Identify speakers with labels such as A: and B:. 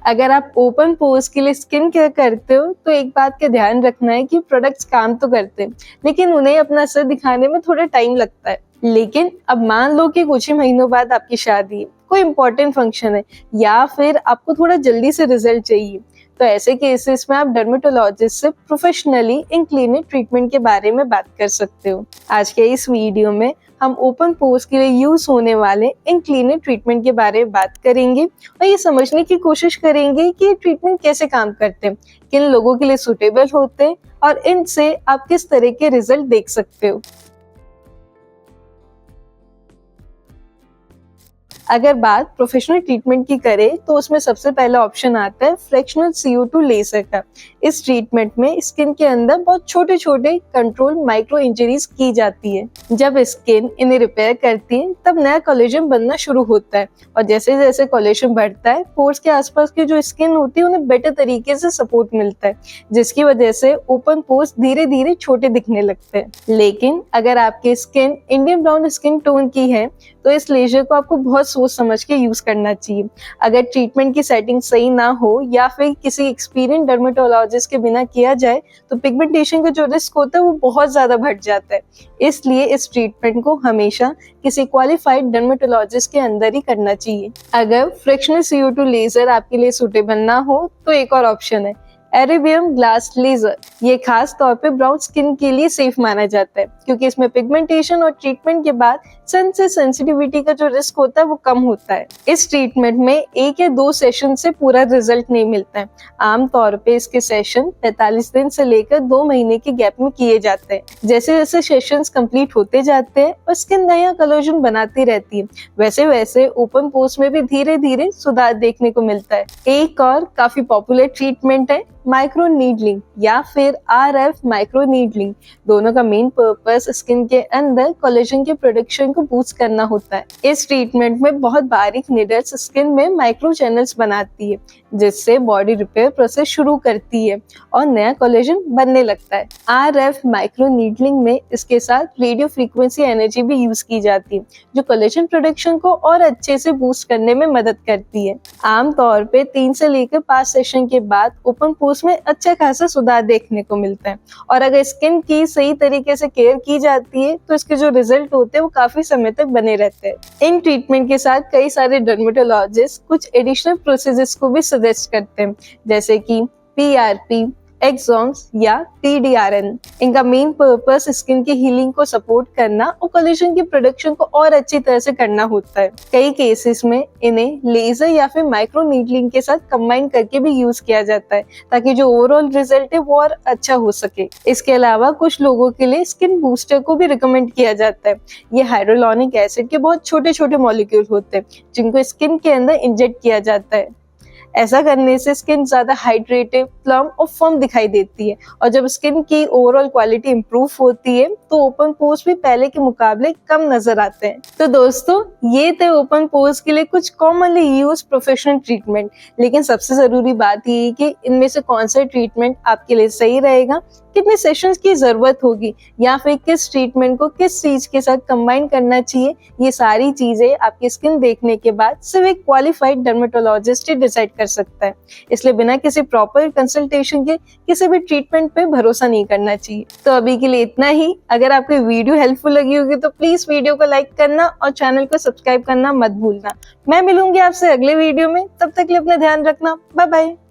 A: अगर आप open pores के लिए स्किन केयर करते हो तो एक बात का ध्यान रखना है कि प्रोडक्ट्स काम तो करते हैं, लेकिन उन्हें अपना असर दिखाने में थोड़ा टाइम लगता है। लेकिन अब मान लो कि कुछ ही महीनों बाद आपकी शादी है, कोई इंपॉर्टेंट फंक्शन है या फिर आपको थोड़ा जल्दी से रिजल्ट चाहिए, तो ऐसे केसेस में आप डर्मेटोलॉजिस्ट से प्रोफेशनली इन क्लिनिक ट्रीटमेंट के बारे में बात कर सकते हो। आज के इस वीडियो में हम ओपन पोर्स के लिए यूज होने वाले इन क्लिनिक ट्रीटमेंट के बारे में बात करेंगे और ये समझने की कोशिश करेंगे कि ये ट्रीटमेंट कैसे काम करते हैं, किन लोगों के लिए सुटेबल होते हैं और इनसे आप किस तरह के रिजल्ट देख सकते हो। अगर बात प्रोफेशनल ट्रीटमेंट की करें तो उसमें सबसे पहला ऑप्शन आता है फ्रैक्शनल CO2 लेजर का। इस ट्रीटमेंट में स्किन के अंदर बहुत छोटे छोटे कंट्रोल माइक्रो इंजरीज की जाती है। जब स्किन इन्हें रिपेयर करती है तब नया कोलेजन बनना शुरू होता है और जैसे जैसे कोलेजन बढ़ता है पोर्स के आसपास की जो स्किन होती है उन्हें बेटर तरीके से सपोर्ट मिलता है, जिसकी वजह से ओपन पोर्स धीरे धीरे छोटे दिखने लगते हैं। लेकिन अगर आपकी skin Indian brown skin tone की है तो इस लेजर को आपको बहुत सोच समझ के यूज करना चाहिए। अगर ट्रीटमेंट की सेटिंग सही ना हो या फिर किसी एक्सपीरियंस डर्मेटोलॉजिस्ट के बिना किया जाए तो पिगमेंटेशन का जो रिस्क होता है वो बहुत ज्यादा बढ़ जाता है। इसलिए इस ट्रीटमेंट को हमेशा किसी क्वालिफाइड डर्मेटोलॉजिस्ट के अंदर ही करना चाहिए। अगर फ्रैक्शनल CO2 लेजर आपके लिए सूटेबल ना हो तो एक और ऑप्शन है एरेबियम ग्लास लेजर। ये खास तौर पे ब्राउन स्किन के लिए सेफ माना जाता है क्योंकि इसमें पिगमेंटेशन और ट्रीटमेंट के बाद सन से सेंसिटिविटी का जो रिस्क होता है वो कम होता है। इस ट्रीटमेंट में 1 या 2 सेशन से पूरा रिजल्ट नहीं मिलता है। आमतौर पे इसके सेशन 45 दिन से लेकर 2 महीने के गैप में किए जाते हैं। जैसे जैसे सेशंस कंप्लीट होते जाते हैं और स्किन नया कोलेजन बनाती रहती है, वैसे वैसे ओपन पोर्स में भी धीरे धीरे सुधार देखने को मिलता है। एक और काफी पॉपुलर ट्रीटमेंट है माइक्रो नीडलिंग या फिर RF माइक्रो नीडलिंग। दोनों का मेन पर्पस स्किन के अंदर कोलेजन के प्रोडक्शन को बूस्ट करना होता है। इस ट्रीटमेंट में बहुत बारीक नीडल्स स्किन में माइक्रो चैनल्स बनाती है, जिससे बॉडी रिपेयर प्रोसेस शुरू करती है और नया कोलेजन बनने लगता है। RF माइक्रो नीडलिंग में इसके साथ रेडियो फ्रीक्वेंसी एनर्जी भी यूज की जाती है, जो कोलेजन प्रोडक्शन को और अच्छे से बूस्ट करने में मदद करती है। आमतौर पे 3 से लेकर 5 सेशन के बाद ओपन पोर्स में अच्छा खासा सुधार देखने को मिलता है और अगर स्किन की सही तरीके से केयर की जाती है तो इसके जो रिजल्ट होते हैं वो काफी समय तक बने रहते हैं। इन ट्रीटमेंट के साथ कई सारे डर्मेटोलॉजिस्ट कुछ एडिशनल प्रोसीजर्स को भी सजेस्ट करते हैं, जैसे कि PRP, एक्सॉन्स या TDRN। इनका मेन पर्पस स्किन की हीलिंग को सपोर्ट करना और कोलेजन की प्रोडक्शन को और अच्छी तरह से करना होता है। कई केसेस में इन्हें लेजर या फिर माइक्रो नीडलिंग के साथ कंबाइन करके भी यूज किया जाता है ताकि जो ओवरऑल रिजल्ट है वो और अच्छा हो सके। इसके अलावा कुछ लोगों के लिए स्किन बूस्टर को भी रिकमेंड किया जाता है। ये हाइड्रोलॉनिक एसिड के बहुत छोटे छोटे मॉलिक्यूल होते हैं जिनको स्किन के अंदर इंजेक्ट किया जाता है। ऐसा करने से स्किन ज्यादा हाइड्रेटेड, प्लम और फर्म दिखाई देती है और जब स्किन की ओवरऑल क्वालिटी इंप्रूव होती है तो ओपन पोर्स भी पहले के मुकाबले कम नजर आते हैं। तो दोस्तों ये थे ओपन पोर्स के लिए कुछ कॉमनली यूज प्रोफेशनल ट्रीटमेंट, लेकिन सबसे जरूरी बात ये है कि इनमें से कौन सा ट्रीटमेंट आपके लिए सही रहेगा, कितने सेशंस की जरूरत होगी या फिर किस ट्रीटमेंट को किस चीज के साथ कंबाइन करना चाहिए, ये सारी चीजें आपकी स्किन देखने के बाद सिर्फ एक क्वालिफाइड डर्मेटोलॉजिस्ट ही डिसाइड कर सकता है। इसलिए बिना किसी प्रॉपर कंसल्टेशन के किसी भी ट्रीटमेंट पे भरोसा नहीं करना चाहिए। तो अभी के लिए इतना ही। अगर आपको वीडियो हेल्पफुल लगी होगी तो प्लीज वीडियो को लाइक करना और चैनल को सब्सक्राइब करना मत भूलना। मैं मिलूंगी आपसे अगले वीडियो में, तब तक के लिए अपना ध्यान रखना। Bye bye.